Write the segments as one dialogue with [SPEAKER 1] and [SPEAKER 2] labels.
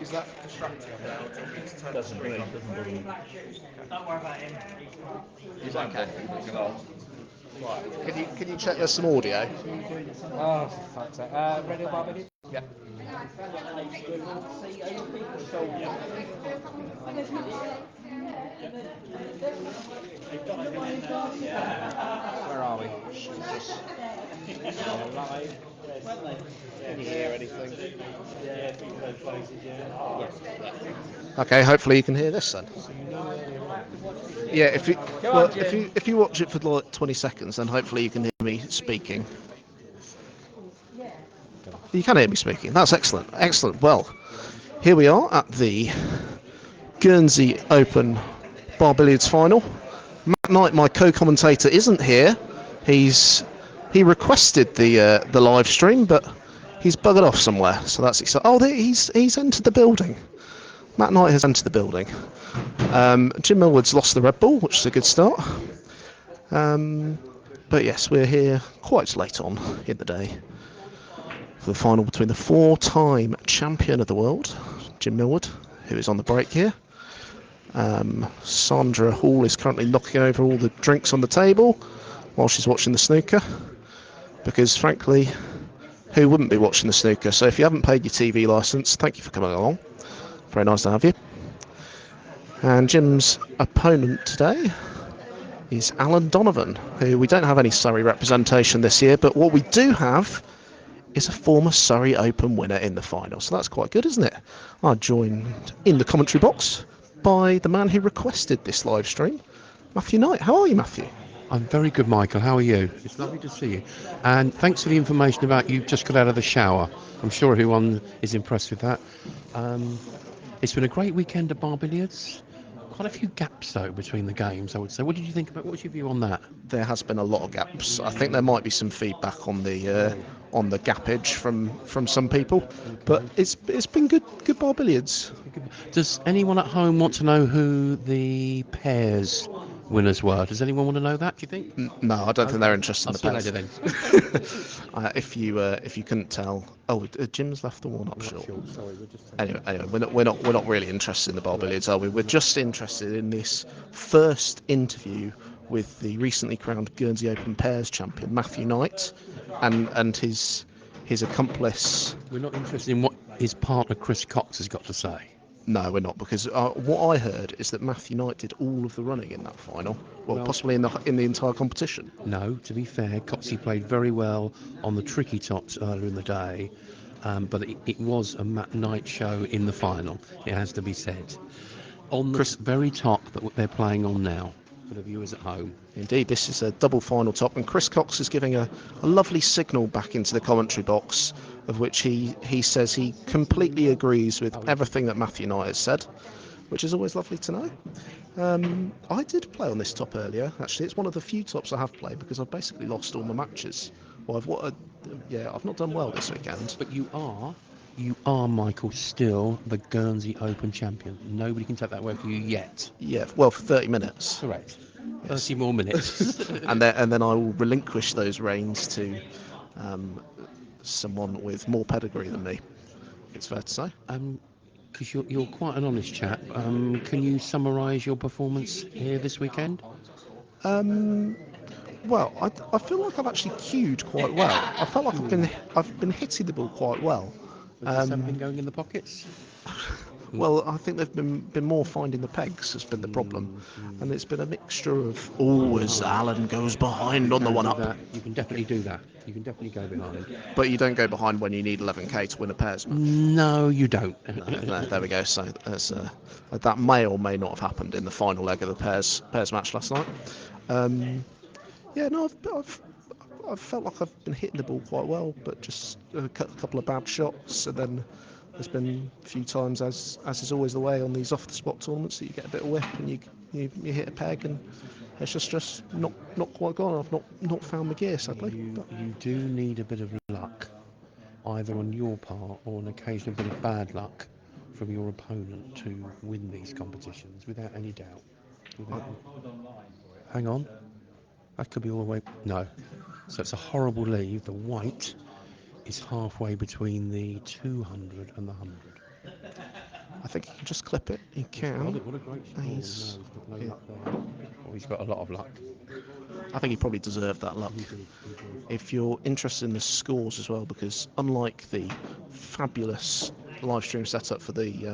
[SPEAKER 1] Is that distracting now? Do you want me to turn the screen off?
[SPEAKER 2] Don't worry about him.
[SPEAKER 1] He's okay.
[SPEAKER 3] Right. Can you check there's some audio?
[SPEAKER 1] Oh, fuck's sake. Ready, Bar Billiards?
[SPEAKER 3] Yeah.
[SPEAKER 1] Where are we?
[SPEAKER 3] Just
[SPEAKER 1] Live.
[SPEAKER 3] can you hear anything?
[SPEAKER 2] Yeah,
[SPEAKER 3] Okay, hopefully you can hear this then. Yeah, if you watch it for like 20 seconds, then hopefully you can hear me speaking. You can hear me speaking. That's excellent. Excellent. Well, here we are at the Guernsey Open Bar Billiards Final. Matt Knight, my co-commentator, isn't here. He requested the live stream, but he's buggered off somewhere. So that's exciting. Oh, he's entered the building. Matt Knight has entered the building. Jim Millward's lost the Red Bull, which is a good start. But yes, we're here quite late on in the day for the final between the four-time champion of the world, Jim Millward, who is on the break here. Sandra Hall is currently knocking over all the drinks on the table while she's watching the snooker, because frankly, who wouldn't be watching the snooker? So if you haven't paid your TV licence, thank you for coming along. Very nice to have you. And Jim's opponent today is Alan Donovan, who we don't have any Surrey representation this year, but what we do have is a former Surrey Open winner in the final. So that's quite good, isn't it? I'm joined in the commentary box by the man who requested this live stream, Matthew Knight. How are you, Matthew?
[SPEAKER 4] I'm very good, Michael. How are you? It's lovely to see you. And thanks for the information about you just got out of the shower. I'm sure everyone is impressed with that. It's been a great weekend at Bar Billiards. Quite a few gaps, though, between the games, I would say. What did you think about? What's your view on that?
[SPEAKER 3] There has been a lot of gaps. I think there might be some feedback on the gappage from some people, but it's been good Bar Billiards.
[SPEAKER 4] Does anyone at home want to know who the pairs winners were? Does anyone want to know that, do you think?
[SPEAKER 3] No, I don't think they're interested in the
[SPEAKER 4] I'll see you
[SPEAKER 3] pairs.
[SPEAKER 4] later then.
[SPEAKER 3] If you couldn't tell, Jim's left the warm-up short.
[SPEAKER 4] Sorry, we're just
[SPEAKER 3] Anyway, we're not really interested in the Bar Billiards, are we? We're just interested in this first interview with the recently crowned Guernsey Open pairs champion Matthew Knight, and his accomplice.
[SPEAKER 4] We're not interested in what his partner Chris Cox has got to say.
[SPEAKER 3] No, we're not, because what I heard is that Matthew Knight did all of the running in that final. Well, possibly in the entire competition.
[SPEAKER 4] No, to be fair, Coxey played very well on the tricky tops earlier in the day, but it was a Matt Knight show in the final, it has to be said. On the very top that they're playing on now, for the viewers at home.
[SPEAKER 3] Indeed, this is a double final top, and Chris Cox is giving a lovely signal back into the commentary box, of which he says he completely agrees with everything that Matthew Knight has said, which is always lovely to know. I did play on this top earlier, actually. It's one of the few tops I have played, because I've basically lost all my matches. Well, I've not done well this weekend.
[SPEAKER 4] But you are, Michael, still the Guernsey Open champion. Nobody can take that away from you yet.
[SPEAKER 3] Yeah, well, for 30 minutes.
[SPEAKER 4] Correct. 30 more minutes.
[SPEAKER 3] and then I will relinquish those reins to someone with more pedigree than me. It's fair to say.
[SPEAKER 4] Because you're quite an honest chap. Can you summarise your performance here this weekend?
[SPEAKER 3] Well, I feel like I've actually cued quite well. I felt like I've been hitting the ball quite well.
[SPEAKER 4] Has something been going in the pockets?
[SPEAKER 3] Well, I think they've been more finding the pegs has been the problem, and it's been a mixture of as Alan goes behind on the one up.
[SPEAKER 4] You can definitely do that. You can definitely go behind.
[SPEAKER 3] But you don't go behind when you need 11k to win a pairs match.
[SPEAKER 4] No, you don't.
[SPEAKER 3] No, there we go. So that may or may not have happened in the final leg of the pairs match last night. I've felt like I've been hitting the ball quite well, but just a couple of bad shots, and then there's been a few times, as is always the way on these off-the-spot tournaments, that you get a bit of whip and you hit a peg, and it's just not quite gone. I've not found my gear, sadly.
[SPEAKER 4] You do need a bit of luck, either on your part or an occasional bit of bad luck from your opponent to win these competitions, without any doubt. Hang on. That could be all the way... No. So it's a horrible leave. The white is halfway between the 200 and the 100.
[SPEAKER 3] I think he can just clip it. He
[SPEAKER 4] What
[SPEAKER 3] can.
[SPEAKER 4] a great shot. No, he's got no luck there. Oh, he's got a lot of luck.
[SPEAKER 3] I think he probably deserved that luck.
[SPEAKER 4] He did.
[SPEAKER 3] If you're interested in the scores as well, because unlike the fabulous live stream setup for the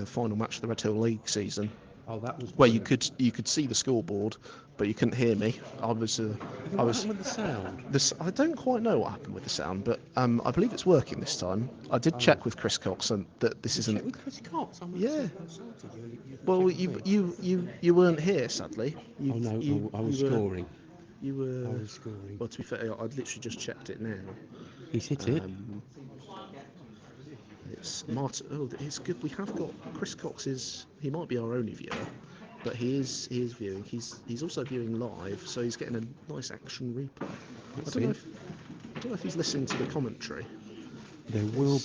[SPEAKER 3] final match of the Red Hill League season,
[SPEAKER 4] Oh, that was
[SPEAKER 3] where you
[SPEAKER 4] brilliant.
[SPEAKER 3] could see the scoreboard, but you couldn't hear me. I was
[SPEAKER 4] With the sound.
[SPEAKER 3] I don't quite know what happened with the sound, but I believe it's working this time. I did check with Chris Cox and that this isn't.
[SPEAKER 4] Check with Chris Cox. I'm
[SPEAKER 3] Yeah.
[SPEAKER 4] insulted.
[SPEAKER 3] Well,
[SPEAKER 4] checked with me.
[SPEAKER 3] you weren't here, sadly.
[SPEAKER 4] Oh no, I was scoring.
[SPEAKER 3] You were.
[SPEAKER 4] I was scoring.
[SPEAKER 3] Well, to be fair, I'd literally just checked it now.
[SPEAKER 4] He's hit it.
[SPEAKER 3] It's Martin. Oh, it's good. We have got Chris Cox. He might be our only viewer, but he is viewing. He's also viewing live, so he's getting a nice action replay. I don't know if he's listening to the commentary.
[SPEAKER 4] There will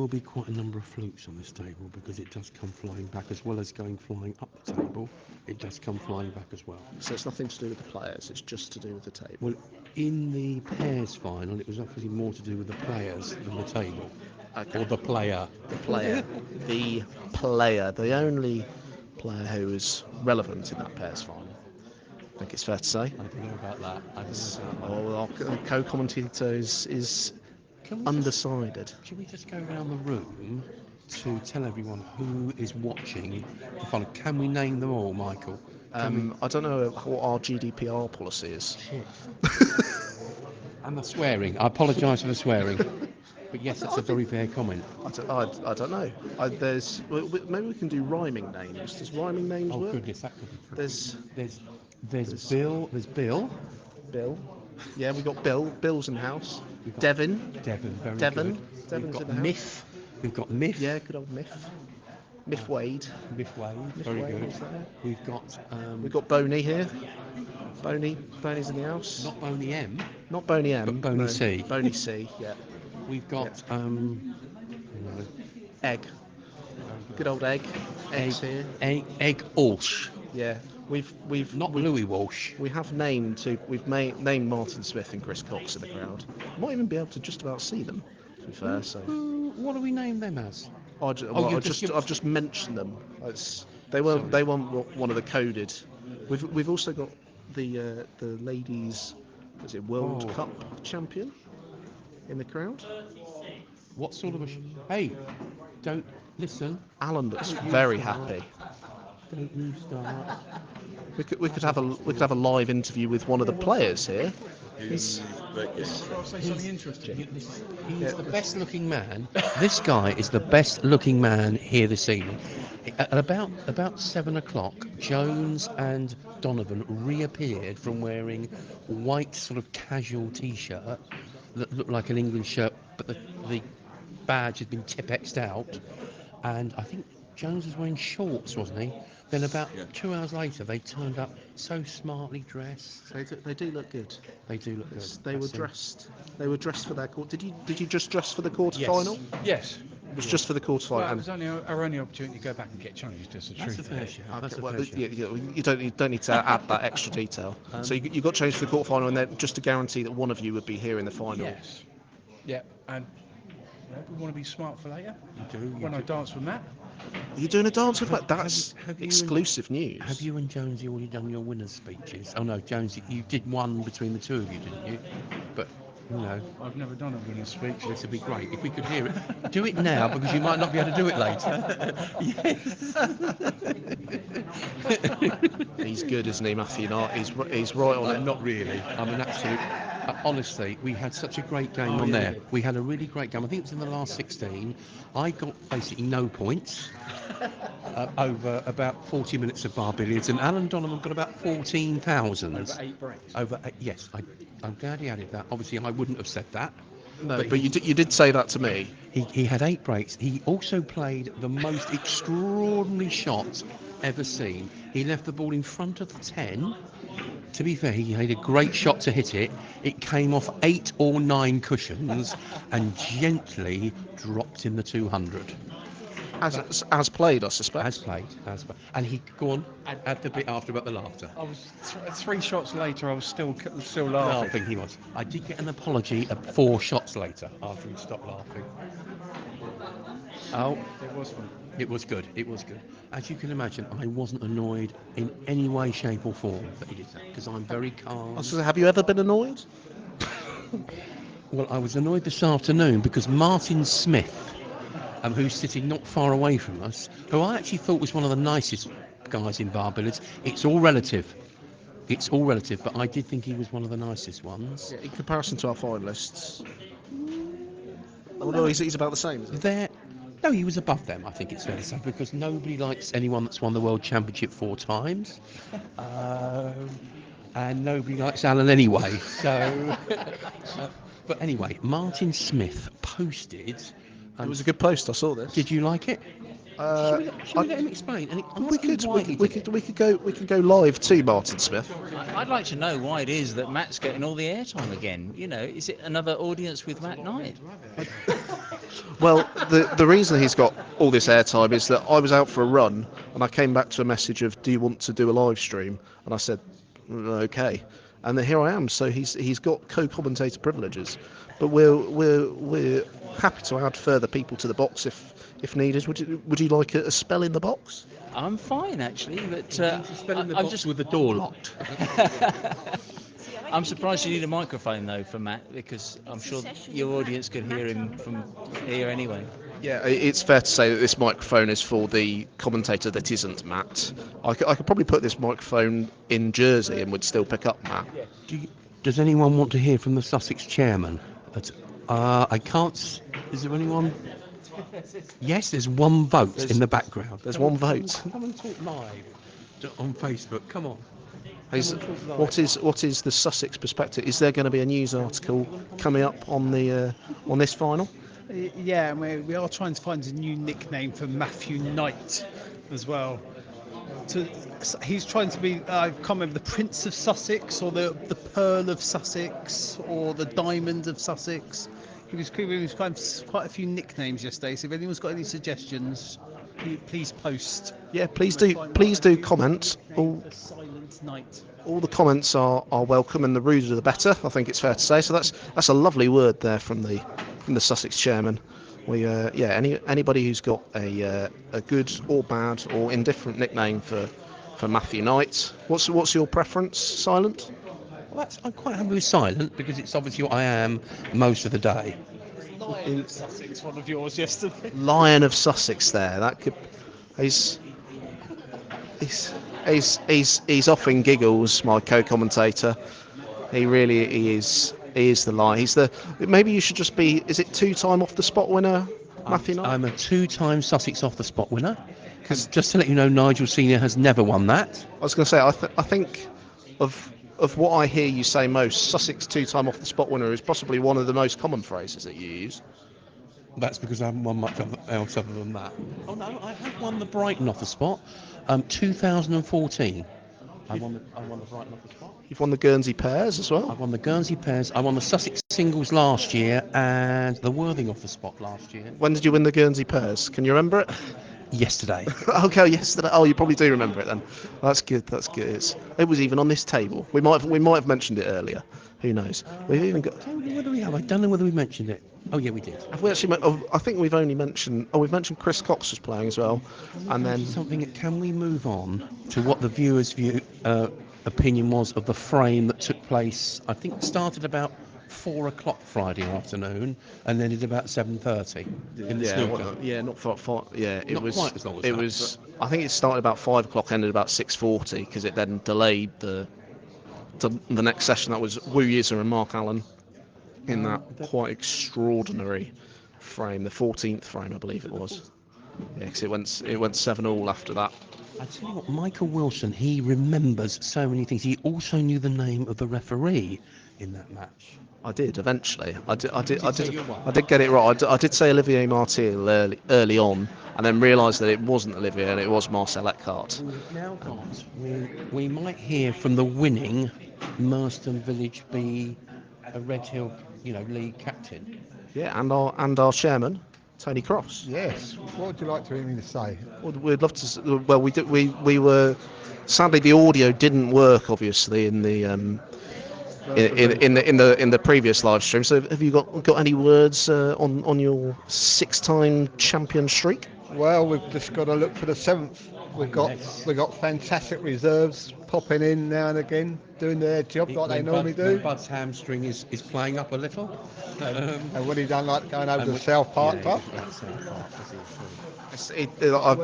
[SPEAKER 4] be quite a number of flukes on this table because it does come flying back as well as going flying up the table. It does come flying back as well.
[SPEAKER 3] So it's nothing to do with the players. It's just to do with the table.
[SPEAKER 4] Well, in the pairs final, it was obviously more to do with the players than the table.
[SPEAKER 3] Okay.
[SPEAKER 4] Or the player.
[SPEAKER 3] The player. The only player who is relevant in that pairs final. I think it's fair to say.
[SPEAKER 4] I don't know about that.
[SPEAKER 3] Our co-commentator is undecided.
[SPEAKER 4] Should we just go around the room to tell everyone who is watching the final? Can we name them all, Michael?
[SPEAKER 3] I don't know what our GDPR policy is.
[SPEAKER 4] Shit. And the swearing. I apologise for the swearing. But yes, that's a very fair comment.
[SPEAKER 3] I don't know. Maybe we can do rhyming names. Does rhyming names work?
[SPEAKER 4] Oh goodness, that could be tricky. There's Bill. There's Bill.
[SPEAKER 3] Bill. Yeah, we got Bill. Bill's in the house.
[SPEAKER 4] We've got
[SPEAKER 3] Devon.
[SPEAKER 4] Very
[SPEAKER 3] Devon.
[SPEAKER 4] good.
[SPEAKER 3] Devon's
[SPEAKER 4] We've got
[SPEAKER 3] in the house.
[SPEAKER 4] Miff. We've got Miff.
[SPEAKER 3] Yeah, good old Miff. Miff Wade.
[SPEAKER 4] Miff Wade.
[SPEAKER 3] Miff
[SPEAKER 4] Very
[SPEAKER 3] Wade
[SPEAKER 4] good.
[SPEAKER 3] is there.
[SPEAKER 4] We've
[SPEAKER 3] got Boney here. Boney's in the house.
[SPEAKER 4] not Boney M.
[SPEAKER 3] Not Boney M.
[SPEAKER 4] But Boney C.
[SPEAKER 3] Boney C. Yeah.
[SPEAKER 4] We've got
[SPEAKER 3] Egg. Good old Egg. Egg's here.
[SPEAKER 4] Egg Walsh.
[SPEAKER 3] Yeah. We've
[SPEAKER 4] Not Louis Walsh.
[SPEAKER 3] We have named named Martin Smith and Chris Cox in the crowd. Might even be able to just about see them. To be fair, so.
[SPEAKER 4] What do we name them as?
[SPEAKER 3] I've just mentioned them. They weren't one of the coded. We've also got the ladies, was it World Cup champion in the crowd?
[SPEAKER 4] What sort of a? Hey, don't listen.
[SPEAKER 3] Alan looks very happy.
[SPEAKER 4] Don't you start.
[SPEAKER 3] We could have a live interview with one of the players here.
[SPEAKER 4] He's the best looking man. This guy is the best looking man here this evening. At about 7 o'clock, Jones and Donovan reappeared from wearing white sort of casual t-shirt that looked like an England shirt, but the badge had been Tipp-X'd out, and I think Jones was wearing shorts, wasn't he? Then about 2 hours later, they turned up so smartly dressed.
[SPEAKER 3] They do look good.
[SPEAKER 4] They do look good.
[SPEAKER 3] They were dressed. They were dressed for their quarter. Did you just dress for the quarter final?
[SPEAKER 1] Yes.
[SPEAKER 3] It was just for the quarter final.
[SPEAKER 1] Well, it was only our only opportunity to go back and get changed. That's the truth.
[SPEAKER 4] That's a fair shout. That's a
[SPEAKER 3] Well,
[SPEAKER 4] fair shout.
[SPEAKER 3] you don't need to add that extra detail. So you got changed for the quarter final, and then just to guarantee that one of you would be here in the final.
[SPEAKER 1] Yes. Yeah, and we want to be smart for later.
[SPEAKER 4] You do.
[SPEAKER 1] When I dance with Matt.
[SPEAKER 3] Are you doing a dance with that? That's
[SPEAKER 4] have you
[SPEAKER 3] exclusive news.
[SPEAKER 4] Have you and Jonesy already done your winners' speeches? Oh no, Jonesy, you did one between the two of you, didn't you? But you know,
[SPEAKER 1] I've never done a winning speech.
[SPEAKER 4] this would be great if we could hear it. Do it now because you might not be able to do it later. Yes.
[SPEAKER 3] He's good, isn't he, Matthew? Not. He's right on it.
[SPEAKER 4] Not really. I'm an absolute. Honestly, we had such a great game on there. We had a really great game. I think it was in the last 16. I got basically no points over about 40 minutes of Bar Billiards, and Alan Donovan got about 14,000.
[SPEAKER 1] Over 8 breaks.
[SPEAKER 4] Yes, I'm glad he added that. Obviously, I wouldn't have said that.
[SPEAKER 3] No, but you did say that to me.
[SPEAKER 4] He had 8 breaks. He also played the most extraordinary shot ever seen. He left the ball in front of the 10. To be fair, he had a great shot to hit it. It came off 8 or 9 cushions and gently dropped in the 200.
[SPEAKER 3] As played, I suspect.
[SPEAKER 4] As played. And he go on. Add the bit after about the laughter.
[SPEAKER 1] I was 3 shots later. I was still laughing.
[SPEAKER 4] Laughing he was. I did get an apology 4 shots later after he stopped laughing. Oh,
[SPEAKER 1] It was fun.
[SPEAKER 4] it was good. It was good. As you can imagine, I wasn't annoyed in any way, shape, or form that he did that because I'm very calm.
[SPEAKER 3] I was gonna say, have you ever been annoyed?
[SPEAKER 4] Well, I was annoyed this afternoon because Martin Smith, who's sitting not far away from us, who I actually thought was one of the nicest guys in Bar Billiards. It's all relative. It's all relative, but I did think he was one of the nicest ones.
[SPEAKER 3] Yeah, in comparison to our finalists. Well, no, he's about the same, isn't he?
[SPEAKER 4] No, he was above them, I think it's fair to say, because nobody likes anyone that's won the World Championship 4 times. And nobody likes Alan anyway. So, but anyway, Martin Smith posted.
[SPEAKER 3] It was a good post. I saw this.
[SPEAKER 4] Did you like it? Should we let him explain? And
[SPEAKER 3] We could go live to Martin Smith.
[SPEAKER 5] I'd like to know why it is that Matt's getting all the airtime again. You know, is it another audience with Matt Knight?
[SPEAKER 3] Well, the reason he's got all this airtime is that I was out for a run and I came back to a message of, do you want to do a live stream? And I said, okay. And then here I am. So he's got co-commentator privileges, but we're happy to add further people to the box if needed. Would you like a spell in the box?
[SPEAKER 5] I'm fine actually, but
[SPEAKER 4] I'm just with the door locked.
[SPEAKER 5] I'm surprised you need a microphone though for Matt, because I'm sure your audience could hear him from here anyway.
[SPEAKER 3] Yeah, it's fair to say that this microphone is for the commentator that isn't Matt. I could probably put this microphone in Jersey and would still pick up Matt.
[SPEAKER 4] Does anyone want to hear from the Sussex chairman? I can't. Is there anyone? Yes, there's one vote in the background.
[SPEAKER 3] There's one vote.
[SPEAKER 4] Come and talk live on Facebook. Come on.
[SPEAKER 3] What is the Sussex perspective? Is there going to be a news article coming up on this final?
[SPEAKER 6] Yeah, and we are trying to find a new nickname for Matthew Knight as well. He's trying to be, I can't remember, the Prince of Sussex or the Pearl of Sussex or the Diamond of Sussex. He was quite a few nicknames yesterday, so if anyone's got any suggestions, please post.
[SPEAKER 3] Yeah, please do comment.
[SPEAKER 6] The Silent Knight.
[SPEAKER 3] All the comments are welcome, and the ruder the better. I think it's fair to say. So that's a lovely word there from the Sussex chairman. Anybody who's got a good or bad or indifferent nickname for Matthew Knight. What's your preference? Silent?
[SPEAKER 4] Well, I'm quite happy with silent because it's obviously what I am most of the day.
[SPEAKER 6] Lion of Sussex, one of yours yesterday.
[SPEAKER 3] Lion of Sussex. There, that could. He's offering giggles, my co-commentator. He is the lion. Maybe you should just be. Is it 2-time off the spot winner, Matthew Knight?
[SPEAKER 4] I'm a 2-time Sussex off the spot winner. Because just to let you know, Nigel Senior has never won that.
[SPEAKER 3] I was going to say, I think of what I hear you say most, Sussex 2-time off the spot winner is possibly one of the most common phrases that you use.
[SPEAKER 4] That's because I haven't won much else other than that. Oh no, I have won the Brighton off the spot. 2014. I won the Brighton off the spot.
[SPEAKER 3] You've won the Guernsey pairs as well.
[SPEAKER 4] I won the Guernsey pairs. I won the Sussex singles last year and the Worthing off the spot last year.
[SPEAKER 3] When did you win the Guernsey pairs? Can you remember it?
[SPEAKER 4] Yesterday.
[SPEAKER 3] Okay, yesterday. Oh, you probably do remember it then. That's good. It was even on this table. We might have mentioned it earlier. Who knows? We've even got.
[SPEAKER 4] I don't know whether we have. I don't know whether we mentioned it. Oh yeah, we did.
[SPEAKER 3] Have we actually? I think we've only mentioned. Oh, we've mentioned Chris Cox was playing as well, and then
[SPEAKER 4] something. Can we move on to what the viewers' opinion was of the frame that took place? I think it started about 4 o'clock Friday afternoon and ended about 7:30 in the snooker.
[SPEAKER 3] Not far. Yeah, it
[SPEAKER 4] Not
[SPEAKER 3] was.
[SPEAKER 4] quite as long as
[SPEAKER 3] it
[SPEAKER 4] that,
[SPEAKER 3] was. I think it started about 5 o'clock, ended about 6:40 because it then delayed the next session. That was Wu Yizer and Mark Allen in that quite extraordinary frame, the 14th frame, I believe it was. Yeah, because it went 7-all after that.
[SPEAKER 4] I tell you what, Michael Wilson, he remembers so many things. He also knew the name of the referee in that match.
[SPEAKER 3] I did eventually. I did get it right. I did say Olivier Martil early on, and then realised that it wasn't Olivier and it was Marcel Eckhart.
[SPEAKER 4] Now, we might hear from the winning Merstham Village B, a Red Hill, league captain.
[SPEAKER 3] Yeah, and our chairman, Tony Cross.
[SPEAKER 7] Yes. What would you like to hear me to say?
[SPEAKER 3] Well, we'd love to. Well, we did. We were. Sadly, the audio didn't work. Obviously, in in the previous live stream. So have you got any words on your 6-time champion streak?
[SPEAKER 7] Well, we've just got to look for the 7th. We've got fantastic reserves popping in now and again, doing their job like they normally do.
[SPEAKER 4] When Bud's hamstring is playing up a little.
[SPEAKER 7] And when he don't like going over to South Park Pub.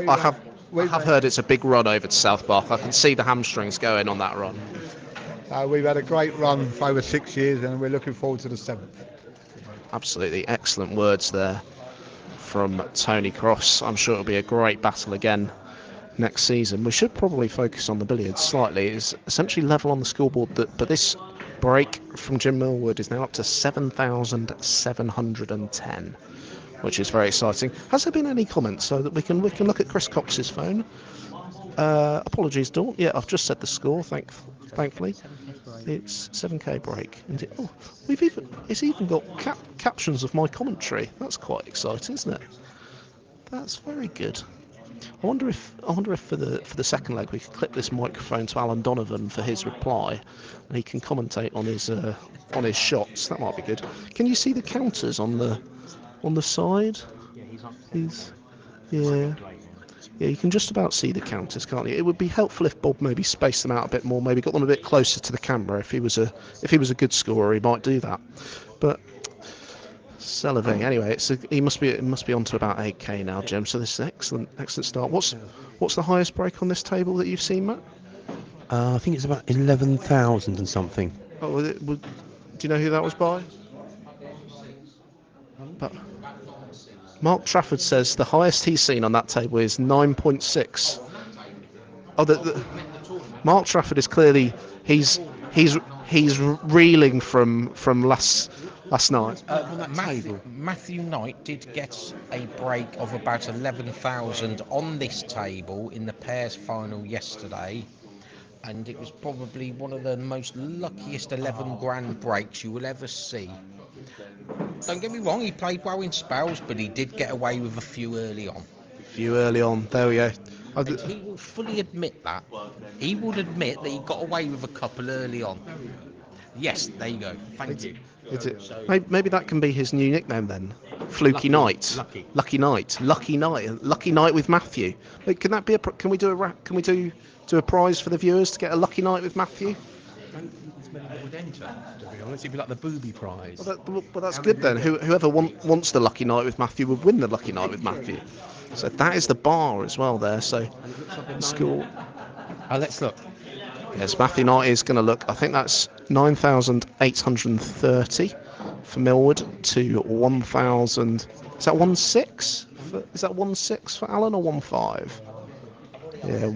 [SPEAKER 3] I have heard it's a big run over to South Park. I can see the hamstrings going on that run.
[SPEAKER 7] We've had a great run for over 6 years, and we're looking forward to the 7th.
[SPEAKER 3] Absolutely excellent words there from Tony Cross. I'm sure it'll be a great battle again next season. We should probably focus on the billiards slightly. It's essentially level on the scoreboard, but this break from Jim Millward is now up to 7,710, which is very exciting. Has there been any comments so that we can look at Chris Cox's phone? Apologies, Dawn. Yeah, I've just said the score. Thankfully, it's 7k break. And it's even got captions of my commentary. That's quite exciting, isn't it? That's very good. I wonder if for the second leg we could clip this microphone to Alan Donovan for his reply, and he can commentate on his shots. That might be good. Can you see the counters on the side? Yeah, you can just about see the counters, can't you? It would be helpful if Bob maybe spaced them out a bit more, maybe got them a bit closer to the camera. If he was a good scorer, he might do that. But Selaving, anyway, he must be on to about 8k now, Jim. So this is an excellent start. What's the highest break on this table that you've seen, Matt?
[SPEAKER 4] I think it's about 11,000 and something.
[SPEAKER 3] Oh, do you know who that was by? But Mark Trafford says the highest he's seen on that table is 9.6. Oh, Mark Trafford is clearly he's reeling from last night.
[SPEAKER 8] Matthew Knight did get a break of about 11,000 on this table in the pairs final yesterday, and it was probably one of the most luckiest 11 grand breaks you will ever see. Don't get me wrong, he played well in spells, but he did get away with a few early on.
[SPEAKER 3] There we go.
[SPEAKER 8] And he will fully admit that. He would admit that he got away with a couple early on. Yes, there you go. Thank you.
[SPEAKER 3] Maybe that can be his new nickname then. Fluky Night. Lucky Night with Matthew. Wait, can that be can we do a prize for the viewers to get a Lucky Night with Matthew?
[SPEAKER 4] Would enter, to be honest. It'd be like the booby prize.
[SPEAKER 3] Well, that's good then. Whoever wants the Lucky Night with Matthew would win the Lucky Night with Matthew. So that is the bar as well there. So score.
[SPEAKER 4] Let's look.
[SPEAKER 3] Yes, Matthew Knight is going to look. I think that's 9,830 for Millward to 1,000. Is that 1.6? Is that 1.6 for Alan or 1.5? Yeah.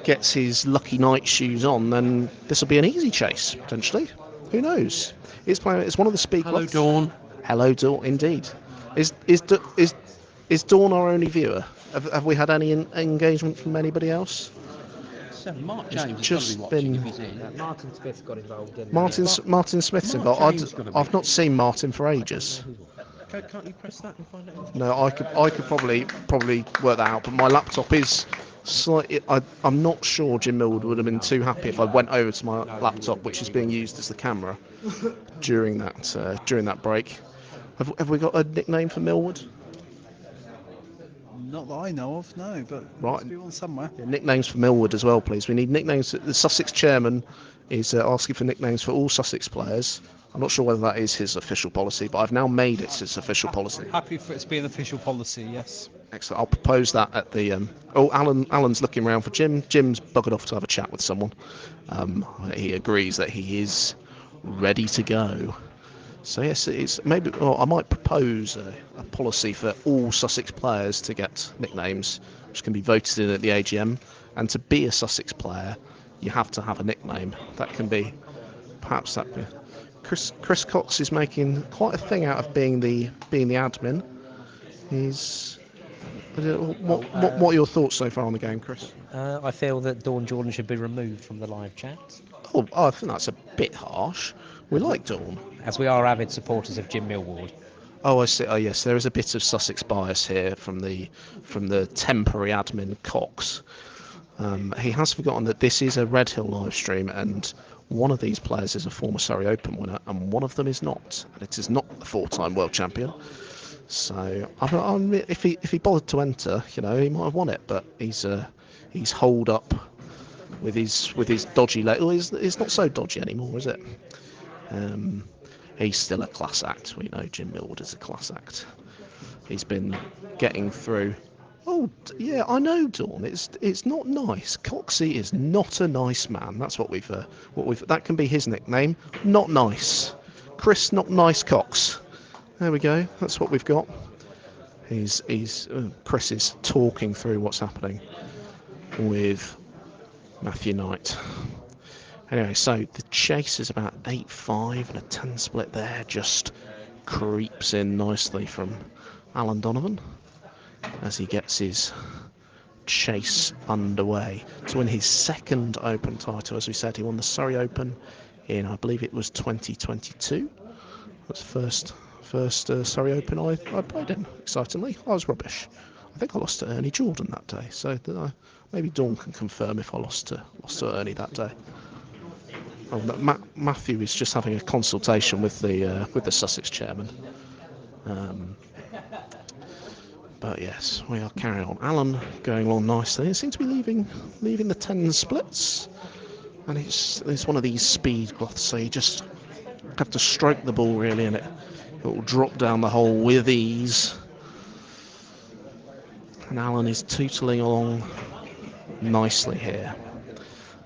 [SPEAKER 3] Gets his Lucky Night shoes on, then this will be an easy chase potentially. Who knows? It's one of the speed.
[SPEAKER 4] Hello, Dawn.
[SPEAKER 3] Hello, Dawn. Indeed. Is Dawn our only viewer? Have we had any engagement from anybody else?
[SPEAKER 4] Mark James
[SPEAKER 3] just been.
[SPEAKER 2] Martin Smith got involved in
[SPEAKER 3] Martin Smith's involved. I've not seen Martin for ages.
[SPEAKER 4] Can't you press that and find out?
[SPEAKER 3] No, I could probably work that out, but my laptop is slightly. I'm not sure Jim Millward would have been too happy if I went over to my laptop, which is being used as the camera during that break. Have we got a nickname for Millward?
[SPEAKER 6] Not that I know of, no, but
[SPEAKER 3] right.
[SPEAKER 6] Must be one somewhere.
[SPEAKER 3] Yeah, nicknames for Millward as well, please. We need nicknames. The Sussex chairman is asking for nicknames for all Sussex players. I'm not sure whether that is his official policy, but I've now made it his official policy.
[SPEAKER 6] Happy for it to be an official policy, yes.
[SPEAKER 3] Excellent. I'll propose that at the. Alan's looking around for Jim. Jim's buggered off to have a chat with someone. He agrees that he is ready to go. So yes, it's maybe. Well, I might propose a policy for all Sussex players to get nicknames, which can be voted in at the AGM. And to be a Sussex player, you have to have a nickname. That can be, perhaps that. Chris Cox is making quite a thing out of being the admin. He's. What are your thoughts so far on the game, Chris?
[SPEAKER 2] I feel that Dawn Jordan should be removed from the live chat.
[SPEAKER 3] Oh, I think that's a bit harsh. We like Dawn.
[SPEAKER 2] As we are avid supporters of Jim Millward.
[SPEAKER 3] Oh, I see. Oh, yes, there is a bit of Sussex bias here from the temporary admin Cox. He has forgotten that this is a Red Hill live stream, and one of these players is a former Surrey Open winner, and one of them is not. And it is not the 4-time world champion. So if he bothered to enter, he might have won it. But he's holed up with his dodgy leg. Well, it's not so dodgy anymore, is it? He's still a class act. We know Jim Millward is a class act. He's been getting through. Oh yeah, I know, Dawn. It's not nice. Coxey is not a nice man. That's what we've that can be his nickname. Not nice. Chris, not nice Cox. There we go. That's what we've got. Chris is talking through what's happening with Matthew Knight. Anyway, so the chase is about 8-5 and a 10 split there. Just creeps in nicely from Alan Donovan as he gets his chase underway to win his second Open title. As we said, he won the Surrey Open in, I believe it was 2022. That's the first Surrey Open I played in, excitingly. I was rubbish. I think I lost to Ernie Jordan that day, so maybe Dawn can confirm if I lost to Ernie that day. Oh, Matthew is just having a consultation with the Sussex chairman. But yes, we are carrying on. Alan going along nicely. It seems to be leaving the 10 splits, and it's one of these speed cloths, so you just have to stroke the ball really, and it will drop down the hole with ease. And Alan is tootling along nicely here.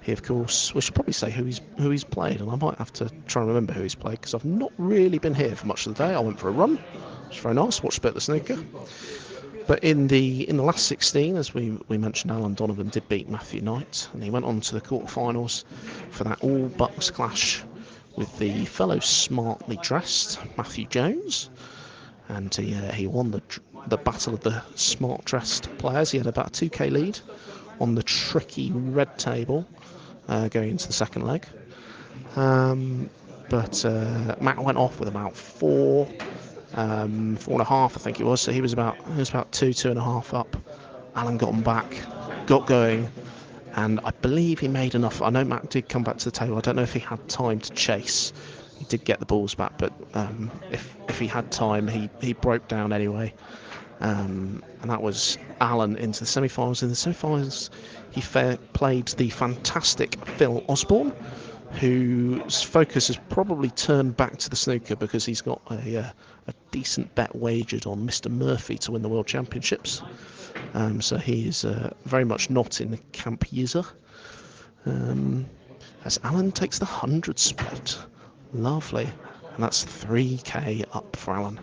[SPEAKER 3] He, of course, we should probably say who he's played, and I might have to try and remember who he's played because I've not really been here for much of the day. I went for a run, which was very nice. Watched a bit of the snooker. But in the last 16, as we mentioned, Alan Donovan did beat Matthew Knight, and he went on to the quarterfinals for that all Bucks clash with the fellow smartly dressed Matthew Jones, and he won the battle of the smart dressed players. He had about a 2k lead on the tricky red table going into the second leg. But Matt went off with about 4.5, I think it was. So he was about 2.5 up. Alan got him back, got going, and I believe he made enough. I know Matt did come back to the table. I don't know if he had time to chase. He did get the balls back, but if he had time, he broke down anyway. And that was Alan into the semi-finals. In the semi-finals, he played the fantastic Phil Osborne, whose focus has probably turned back to the snooker because he's got a decent bet wagered on Mr. Murphy to win the World Championships. So he is very much not in the camp user. As Alan takes the 100 split. Lovely. And that's 3k up for Alan.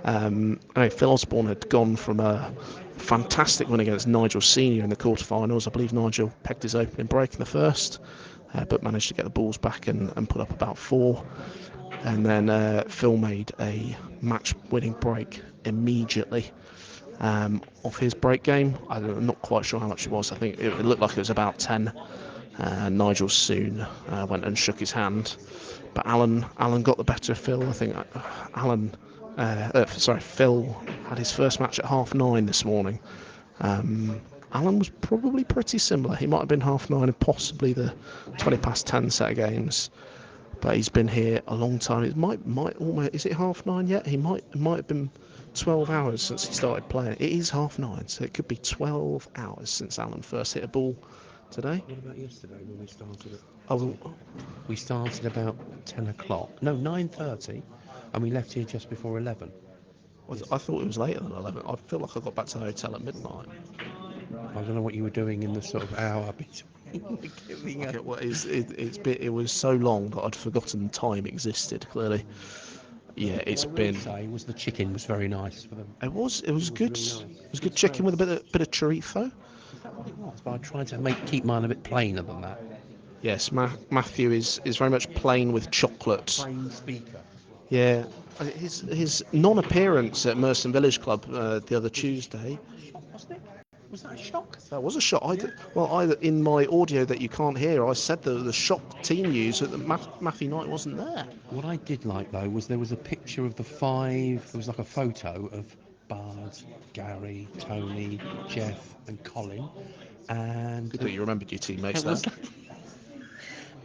[SPEAKER 3] Anyway, Phil Osborne had gone from a fantastic win against Nigel Senior in the quarterfinals. I believe Nigel pegged his opening break in the first, but managed to get the balls back and put up about 4. And then Phil made a match-winning break immediately off his break game. I'm not quite sure how much it was. I think it looked like it was about 10. Nigel soon went and shook his hand, but Alan got the better of Phil. I think Phil had his first match at 9:30 this morning. Alan was probably pretty similar. He might have been 9:30 and possibly the 10 set of games, but he's been here a long time. It might almost, is it 9:30 yet? It might have been 12 hours since he started playing. It is 9:30, so it could be 12 hours since Alan first hit a ball today.
[SPEAKER 4] What about yesterday when we started?
[SPEAKER 3] Oh,
[SPEAKER 4] We started about 10 o'clock. No, 9:30, and we left here just before 11.
[SPEAKER 3] I thought it was later than 11. I feel like I got back to the hotel at midnight.
[SPEAKER 4] I don't know what you were doing in the sort of hour between the giving up.
[SPEAKER 3] Okay, well, it was so long that I'd forgotten time existed. Clearly, yeah, it's been.
[SPEAKER 4] Say was the chicken was very nice for them.
[SPEAKER 3] It was good.
[SPEAKER 4] Really nice.
[SPEAKER 3] It was good chicken with a bit of chorizo.
[SPEAKER 4] Is that what it was? But I tried to keep mine a bit plainer than that.
[SPEAKER 3] Yes, Matthew is very much plain with chocolate.
[SPEAKER 4] Plain speaker.
[SPEAKER 3] Yeah, his non-appearance at Merston Village Club the other Tuesday.
[SPEAKER 4] Wasn't it? Was that a shock?
[SPEAKER 3] That was a shock. In my audio that you can't hear, I said the shock team news that Matthew Knight wasn't there.
[SPEAKER 4] What I did like though was there was a picture of the 5. There was like a photo of Bard, Gary, Tony, Jeff, and Colin, and
[SPEAKER 3] Good that you remembered your teammates there.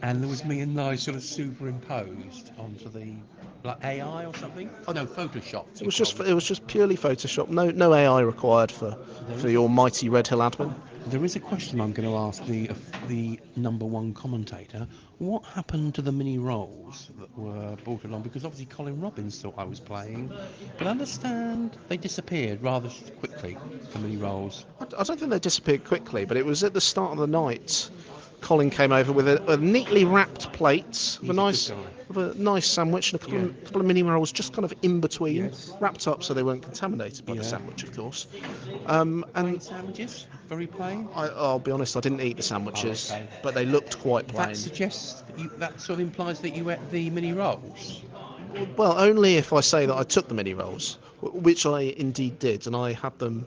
[SPEAKER 4] and there was me and Nigel sort of superimposed onto the like AI or something. Oh no, Photoshop.
[SPEAKER 3] It was just purely Photoshop. No AI required for the almighty Red Hill admin.
[SPEAKER 4] There is a question I'm going to ask the number one commentator. What happened to the mini rolls that were brought along? Because obviously Colin Robbins thought I was playing, but I understand they disappeared rather quickly, the mini rolls.
[SPEAKER 3] I don't think they disappeared quickly, but it was at the start of the night. Colin came over with a neatly wrapped plate of a nice sandwich and a couple of mini rolls just kind of in between, wrapped up so they weren't contaminated by the sandwich, of course.
[SPEAKER 4] And sandwiches, very plain.
[SPEAKER 3] I'll be honest, I didn't eat the sandwiches, but they looked quite plain.
[SPEAKER 4] That suggests that sort of implies that you ate the mini rolls.
[SPEAKER 3] Well, only if I say that I took the mini rolls, which I indeed did, and I had them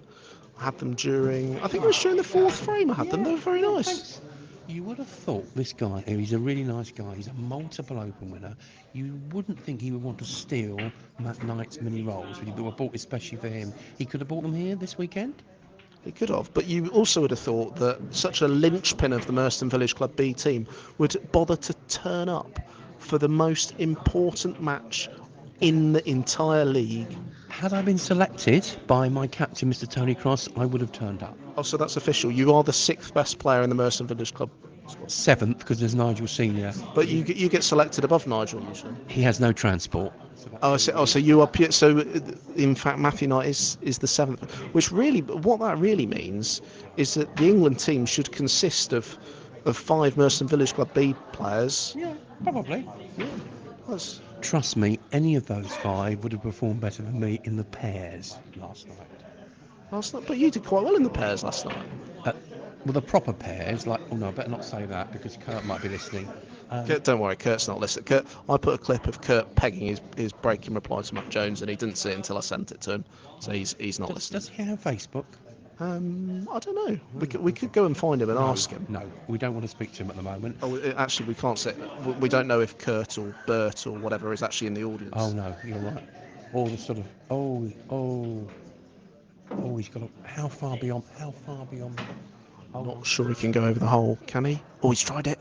[SPEAKER 3] during. I think it was during the fourth frame. I had them. They were very nice.
[SPEAKER 4] Thanks. You would have thought this guy, he's a really nice guy, he's a multiple Open winner, you wouldn't think he would want to steal Matt Knight's mini rolls, which were bought especially for him. He could have bought them here this weekend?
[SPEAKER 3] He could have, but you also would have thought that such a linchpin of the Merstham Village Club B team would bother to turn up for the most important match in the entire league.
[SPEAKER 4] Had I been selected by my captain, Mr. Tony Cross, I would have turned up.
[SPEAKER 3] Oh, so that's official. You are the 6th best player in the Merstham Village Club squad.
[SPEAKER 4] 7th, because there's Nigel Senior.
[SPEAKER 3] But you get selected above Nigel usually.
[SPEAKER 4] He has no transport.
[SPEAKER 3] So you are pure. So in fact, Matthew Knight is the 7th. Which really, what that really means is that the England team should consist of 5 Merstham Village Club B players.
[SPEAKER 4] Yeah, probably.
[SPEAKER 3] Yeah.
[SPEAKER 4] Trust me, any of those 5 would have performed better than me in the pairs last night.
[SPEAKER 3] But you did quite well in the pairs last night.
[SPEAKER 4] Well, the proper pairs, I better not say that because Kurt might be listening.
[SPEAKER 3] Don't worry, Kurt's not listening. I put a clip of Kurt pegging his break in reply to Matt Jones, and he didn't see it until I sent it to him, so he's not listening.
[SPEAKER 4] Does he have Facebook?
[SPEAKER 3] I don't know. We could go and find him and ask him.
[SPEAKER 4] No, we don't want to speak to him at the moment.
[SPEAKER 3] Oh, actually, we can't say. We don't know if Kurt or Bert or whatever is actually in the audience.
[SPEAKER 4] Oh no, you're right. All the sort of he's got how far beyond?
[SPEAKER 3] I'm not sure he can go over the hole, can he? Oh, he's tried it.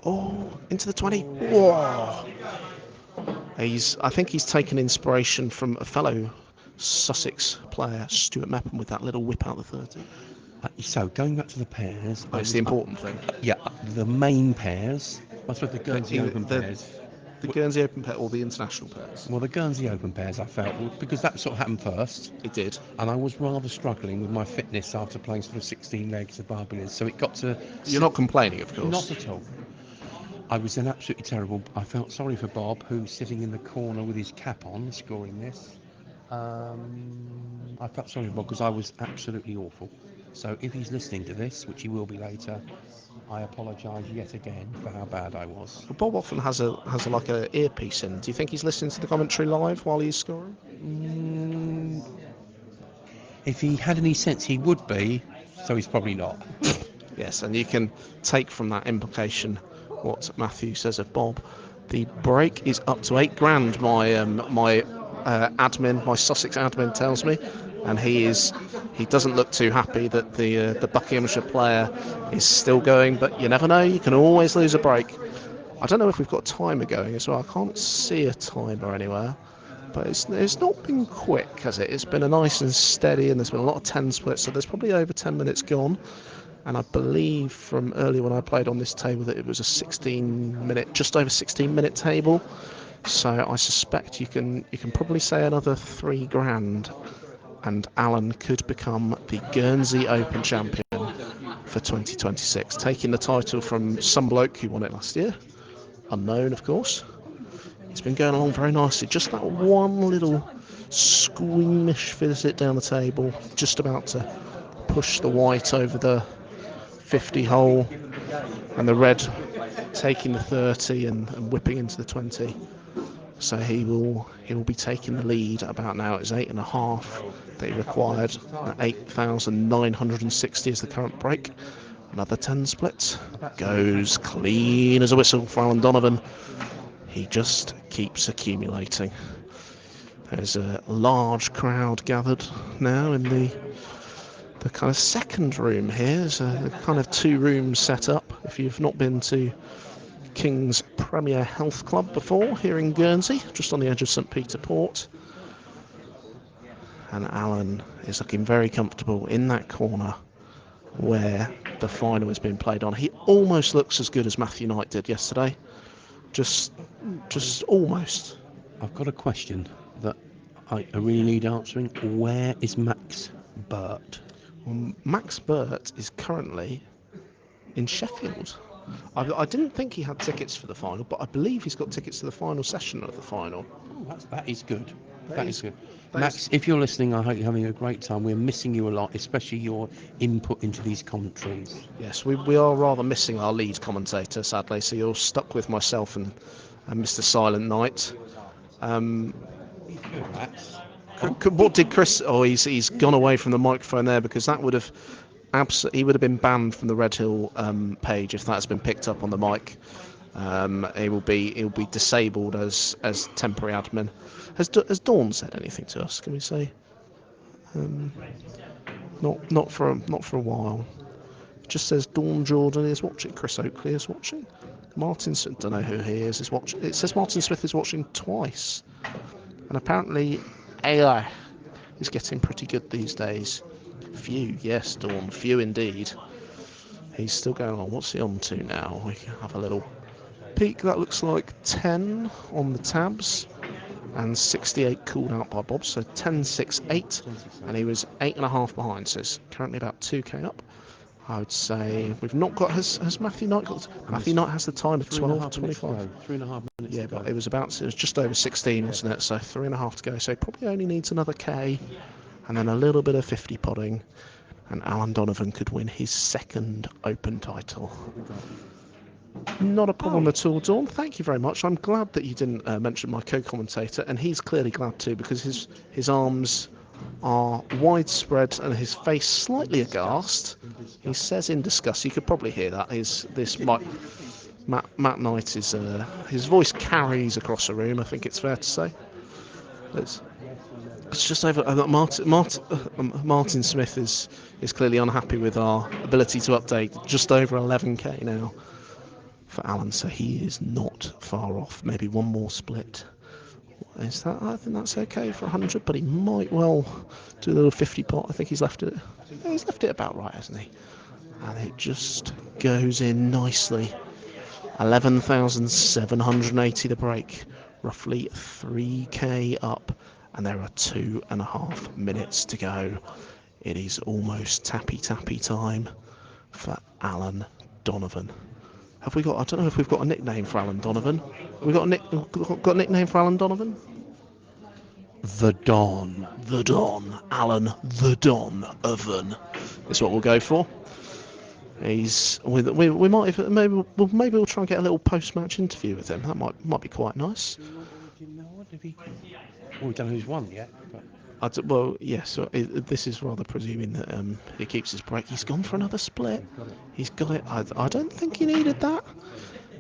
[SPEAKER 3] Oh, into the 20. Whoa! I think he's taken inspiration from a fellow Sussex player, Stuart Mepham, with that little whip out the 30.
[SPEAKER 4] So going back to the pairs,
[SPEAKER 3] that's the important thing.
[SPEAKER 4] Yeah, the main pairs. I suppose the Guernsey Open pairs.
[SPEAKER 3] The Guernsey Open pair or the international pairs?
[SPEAKER 4] Well, the Guernsey Open pairs, I felt, because that sort of happened first.
[SPEAKER 3] It did.
[SPEAKER 4] And I was rather struggling with my fitness after playing sort of 16 legs of Bar Billiards, so it got to...
[SPEAKER 3] You're not complaining, of course.
[SPEAKER 4] Not at all. I was then absolutely terrible. I felt sorry for Bob, who's sitting in the corner with his cap on, scoring this. I felt sorry for Bob because I was absolutely awful. So if he's listening to this, which he will be later, I apologise yet again for how bad I was.
[SPEAKER 3] Well, Bob often has a earpiece in. Do you think he's listening to the commentary live while he's scoring?
[SPEAKER 4] If he had any sense, he would be. So he's probably not.
[SPEAKER 3] Yes, and you can take from that implication what Matthew says of Bob. The break is up to £8,000. My admin, my Sussex admin, tells me. And he doesn't look too happy that the Buckinghamshire player is still going, but you never know, you can always lose a break. I don't know if we've got a timer going as well. I can't see a timer anywhere, but it's not been quick, has it? It's been a nice and steady, and there's been a lot of 10 splits, so there's probably over 10 minutes gone. And I believe from earlier when I played on this table that it was a just over 16 minute table. So I suspect you can probably say another £3,000. And Alan could become the Guernsey Open champion for 2026, taking the title from some bloke who won it last year, unknown of course. It's been going along very nicely, just that one little squeamish visit down the table, just about to push the white over the 50 hole, and the red taking the 30 and whipping into the 20. So he will be taking the lead about now. It's 8.5 that he required. 8,960 is the current break. Another 10 splits. Goes clean as a whistle for Alan Donovan. He just keeps accumulating. There's a large crowd gathered now in the kind of second room here. There's a kind of 2 rooms set up. If you've not been to King's Premier Health Club before here in Guernsey, just on the edge of St Peter Port. And Alan is looking very comfortable in that corner where the final has been played on. He almost looks as good as Matthew Knight did yesterday. Just almost.
[SPEAKER 4] I've got a question that I really need answering. Where is Max Burt?
[SPEAKER 3] Well, Max Burt is currently in Sheffield. I didn't think he had tickets for the final, but I believe he's got tickets to the final session of the final.
[SPEAKER 4] Oh, that is good. That is good.
[SPEAKER 3] that
[SPEAKER 4] Max,
[SPEAKER 3] is-
[SPEAKER 4] if you're listening, I hope you're having a great time. We're missing you a lot, especially your input into these commentaries.
[SPEAKER 3] Yes, we are rather missing our lead commentator, sadly, so you're stuck with myself and Mr. Silent Knight. What did Chris... Oh, he's gone away from the microphone there, because that would have... he would have been banned from the Red Hill page if that has been picked up on the mic. He'll be disabled as temporary admin. Has Dawn said anything to us? Can we say? Not for a while. It just says Dawn Jordan is watching. Chris Oakley is watching. Martin Smith, don't know who he is watching. It says Martin Smith is watching twice, and apparently AI is getting pretty good these days. Few, yes, Dawn, few indeed. He's still going on. What's he on to now? We can have a little peek. That looks like 10 on the tabs and 68 called out by Bob. So 10, 6, 8, and he was 8.5 behind. So it's currently about 2k up. I would say we've not got. Has Matthew Knight got? Matthew Knight has the time of 12:25.
[SPEAKER 4] 3.5 minutes.
[SPEAKER 3] Yeah,
[SPEAKER 4] to go.
[SPEAKER 3] but it was just over 16, wasn't it? So 3.5 to go. So he probably only needs another K, and then a little bit of 50 potting, and Alan Donovan could win his second Open title. Not a problem at all, Dawn. Thank you very much. I'm glad that you didn't mention my co-commentator, and he's clearly glad too, because his arms are widespread and his face slightly aghast. He says in disgust. You could probably hear that. Matt Knight is his voice carries across the room. I think it's fair to say. It's just over. Martin Smith is clearly unhappy with our ability to update. Just over 11k now for Alan, so he is not far off. Maybe one more split. Is that? I think that's okay for 100, but he might well do a little 50 pot. I think he's left it. He's left it about right, hasn't he? And it just goes in nicely. 11,780 the break, roughly 3k up, and there are 2.5 minutes to go. It is almost tappy time for Alan Donovan. Have we got? I don't know if we've got a nickname for Alan Donovan. Have we got a nickname for Alan Donovan?
[SPEAKER 4] The Don.
[SPEAKER 3] The Don. Alan the Don Oven is what we'll go for. We might have, maybe we'll try and get a little post-match interview with him. That might be quite nice.
[SPEAKER 4] Jim Millward, we don't know who's won yet. But...
[SPEAKER 3] Well, yes. So this is rather presuming that he keeps his break. He's gone for another split. He's got it. I don't think he needed that.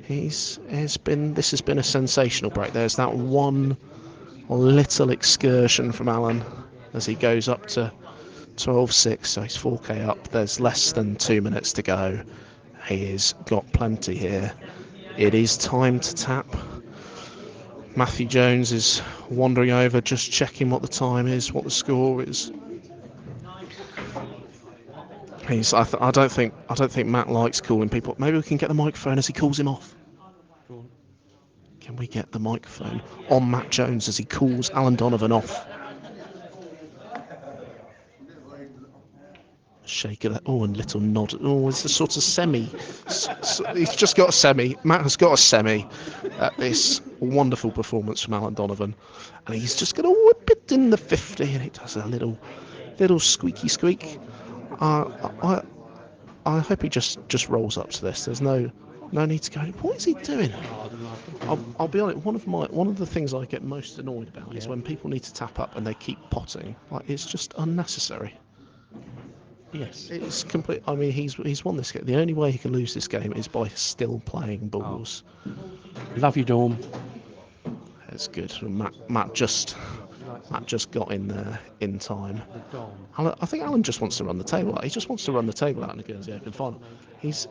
[SPEAKER 3] This has been a sensational break. There's that one little excursion from Alan as he goes up to 12.6, so he's 4k up. There's less than 2 minutes to go. He has got plenty here. It is time to tap. Matthew Jones is wandering over, just checking what the time is, what the score is. I don't think Matt likes calling people. Maybe we can get the microphone as he calls him off. Can we get the microphone on Matt Jones as he calls Alan Donovan off? Shake of that. Oh, and little nod. Oh, it's a sort of semi. He's just got a semi. Matt has got a semi at this wonderful performance from Alan Donovan, and he's just going to whip it in the 50, and it does a little squeaky squeak. I hope he just rolls up to this. There's no need to go. What is he doing? I'll be honest. One of the things I get most annoyed about is when people need to tap up and they keep potting. Like, it's just unnecessary.
[SPEAKER 4] Yes.
[SPEAKER 3] It's complete. I mean, he's won this game. The only way he can lose this game is by still playing balls.
[SPEAKER 4] Love you, Dawn.
[SPEAKER 3] That's good. Matt just Matt just got in there in time. I think Alan just wants to run the table out. He just wants to run the table out in the Guernsey Open Final. He's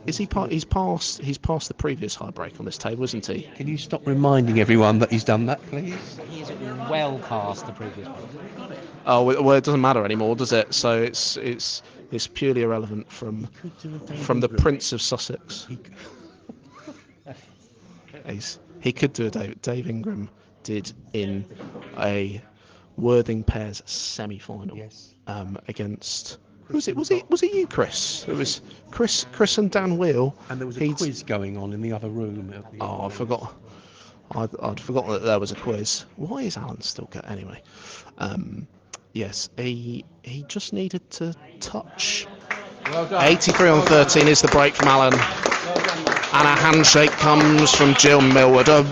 [SPEAKER 3] past the previous high break on this table, isn't he?
[SPEAKER 4] Can you stop reminding everyone that he's done that, please?
[SPEAKER 2] He's well past the previous one.
[SPEAKER 3] Oh well, it doesn't matter anymore, does it? So it's purely irrelevant from the Prince of Sussex. He could do a Dave Ingram did in a Worthing Pairs semi-final.
[SPEAKER 4] Yes.
[SPEAKER 3] Against was it you, Chris? It was Chris and Dan Wheel.
[SPEAKER 4] And there was a quiz going on in the other room.
[SPEAKER 3] I forgot. I'd forgotten that there was a quiz. Why is Alan still anyway? Yes, he just needed to touch. Well done. 83 on 13 is the break from Alan. And a handshake comes from Jim Millward. A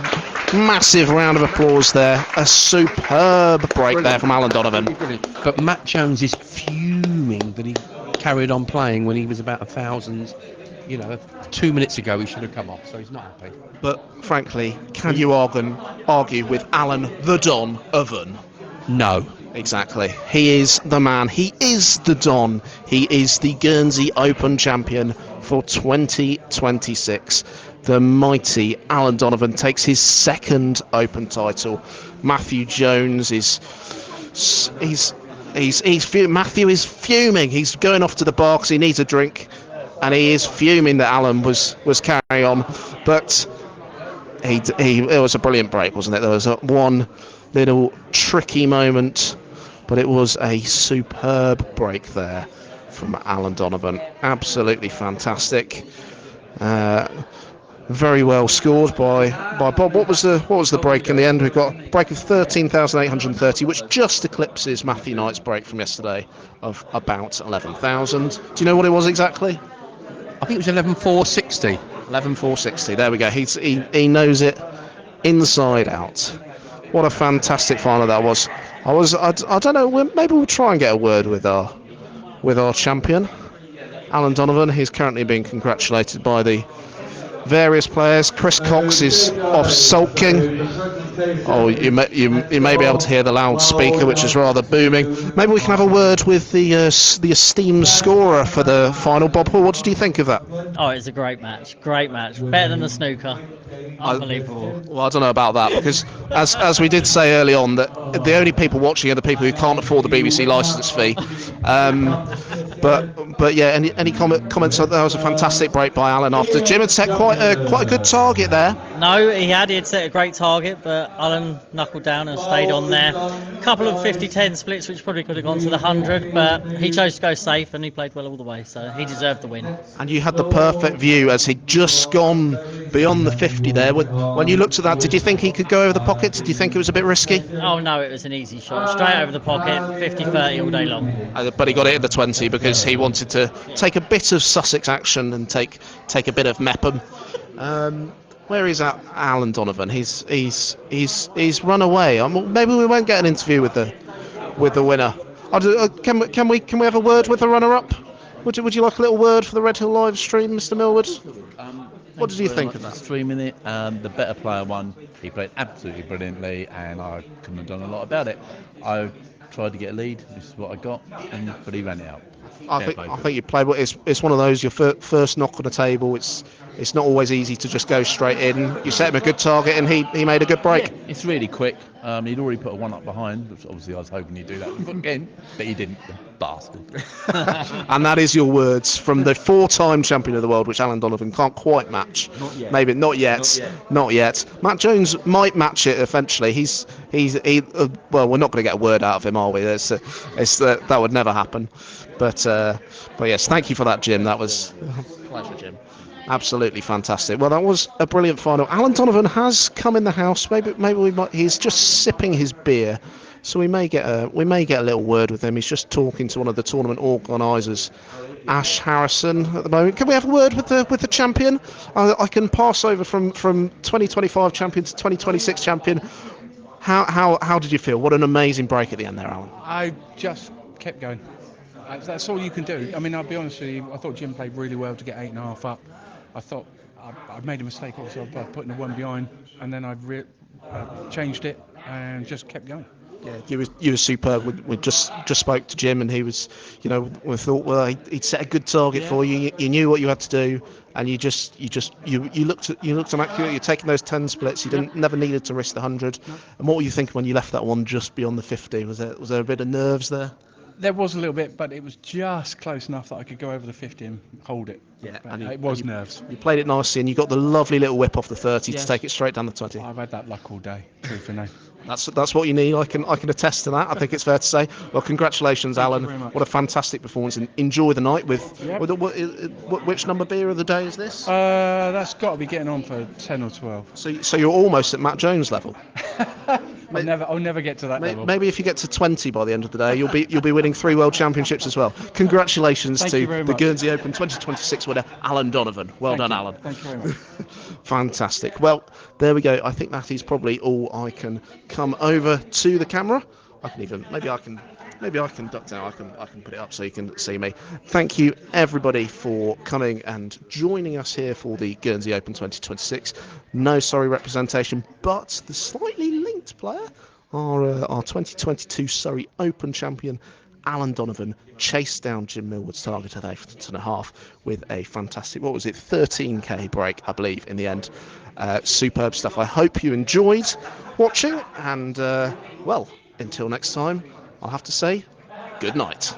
[SPEAKER 3] massive round of applause there. A superb break there from Alan Donovan.
[SPEAKER 4] But Matt Jones is fuming that he carried on playing when he was about 1,000. 2 minutes ago he should have come off, so he's not happy.
[SPEAKER 3] But frankly, can you argue with Alan the Don Oven?
[SPEAKER 4] No.
[SPEAKER 3] Exactly. He is the man. He is the Don. He is the Guernsey Open champion for 2026. The mighty Alan Donovan takes his second Open title. Matthew Jones Matthew is fuming. He's going off to the bar because he needs a drink, and he is fuming that Alan was carrying on. But it was a brilliant break, wasn't it? There was one little tricky moment, but it was a superb break there from Alan Donovan. Absolutely fantastic. Very well scored by Bob. What was the break in the end? We've got a break of 13,830, which just eclipses Matthew Knight's break from yesterday of about 11,000. Do you know what it was exactly?
[SPEAKER 4] I think it was 11,460.
[SPEAKER 3] 11,460. There we go. He knows it inside out. What a fantastic final that was. I don't know. Maybe we'll try and get a word with our champion, Alan Donovan. He's currently being congratulated by the various players. Chris Cox is off sulking. Oh, you may be able to hear the loudspeaker, which is rather booming. Maybe we can have a word with the esteemed scorer for the final. Bob Hall, what did you think of that?
[SPEAKER 9] Oh, it's a great match. Better than the snooker. Unbelievable.
[SPEAKER 3] Well, I don't know about that, because as we did say early on, that the only people watching are the people who can't afford the BBC licence fee. But yeah, any comments? That was a fantastic break by Alan after Jim had set quite a good target there.
[SPEAKER 9] No, he had set a great target, but Alan knuckled down and stayed on there. A couple of 50-10 splits, which probably could have gone to the 100, but he chose to go safe and he played well all the way, so he deserved the win.
[SPEAKER 3] And you had the perfect view as he'd just gone beyond the 50 there. When you looked at that, did you think he could go over the pocket? Did you think it was a bit risky?
[SPEAKER 9] Oh no, it was an easy shot, straight over the pocket, 50-30 all day long.
[SPEAKER 3] But he got it at the 20 because he wanted to take a bit of Sussex action and take a bit of Mepham. Where is Alan Donovan? He's run away. Maybe we won't get an interview with the winner. Can we have a word with the runner-up? Would you like a little word for the Red Hill live stream, Mr. Millward? What did you think of that?
[SPEAKER 10] Streaming it, the better player won. He played absolutely brilliantly, and I couldn't have done a lot about it. I tried to get a lead. This is what I got, but he ran it out.
[SPEAKER 3] I think you played well. It's one of those, your first knock on the table. It's not always easy to just go straight in. You set him a good target, and he made a good break.
[SPEAKER 10] Yeah, it's really quick. He'd already put a one up behind, which obviously I was hoping he'd do that again, but he didn't. The bastard.
[SPEAKER 3] And that is your words from the 4-time champion of the world, which Alan Donovan can't quite match.
[SPEAKER 10] Not yet.
[SPEAKER 3] Maybe not yet. Matt Jones might match it eventually. Well, we're not going to get a word out of him, are we? That would never happen. But yes, thank you for that, Jim. That was a pleasure, Jim. Absolutely fantastic. Well, that was a brilliant final. Alan Donovan has come in the house. Maybe he's just sipping his beer, so we may get a little word with him. He's just talking to one of the tournament organisers, Ash Harrison, at the moment. Can we have a word with the champion? I can pass over from 2025 champion to 2026 champion. How did you feel? What an amazing break at the end there, Alan.
[SPEAKER 1] I just kept going. That's all you can do. I mean, I'll be honest with you, I thought Jim played really well to get 8.5 up. I thought I made a mistake also by putting the one behind, and then I changed it and just kept going.
[SPEAKER 3] Yeah, you were superb. We just spoke to Jim, and he was, we thought, well, he'd set a good target for you. You knew what you had to do, and you looked immaculate. You're taking those 10 splits. You didn't never needed to risk the 100. And what were you thinking when you left that one just beyond the 50? Was there a bit of nerves there?
[SPEAKER 1] There was a little bit, but it was just close enough that I could go over the 50 and hold it.
[SPEAKER 3] Yeah,
[SPEAKER 1] and it was nerves.
[SPEAKER 3] You played it nicely, and you got the lovely little whip off the 30 to take it straight down the 20.
[SPEAKER 1] I've had that luck all day, truth or no.
[SPEAKER 3] That's what you need. I can attest to that. I think it's fair to say. Well, congratulations, Alan.
[SPEAKER 1] Very much.
[SPEAKER 3] What a fantastic performance, and enjoy the night with. Which number beer of the day is this?
[SPEAKER 1] That's got to be getting on for 10 or 12.
[SPEAKER 3] So you're almost at Matt Jones level.
[SPEAKER 1] I'll never get to that level.
[SPEAKER 3] Maybe if you get to 20 by the end of the day, you'll be winning 3 World Championships as well. Congratulations to the Guernsey Open 2026 winner, Alan Donovan. Well done, Alan.
[SPEAKER 1] Thank you very much.
[SPEAKER 3] Fantastic. Well, there we go. I think that is probably all I can come over to the camera. Maybe I can duck down. I can put it up so you can see me. Thank you everybody for coming and joining us here for the Guernsey Open 2026. No Surrey representation, but the slightly linked player, our 2022 Surrey Open champion, Alan Donovan, chased down Jim Millward's target of 8.5 with a fantastic, 13k break, I believe, in the end. Superb stuff. I hope you enjoyed watching, and well, until next time, I'll have to say good night.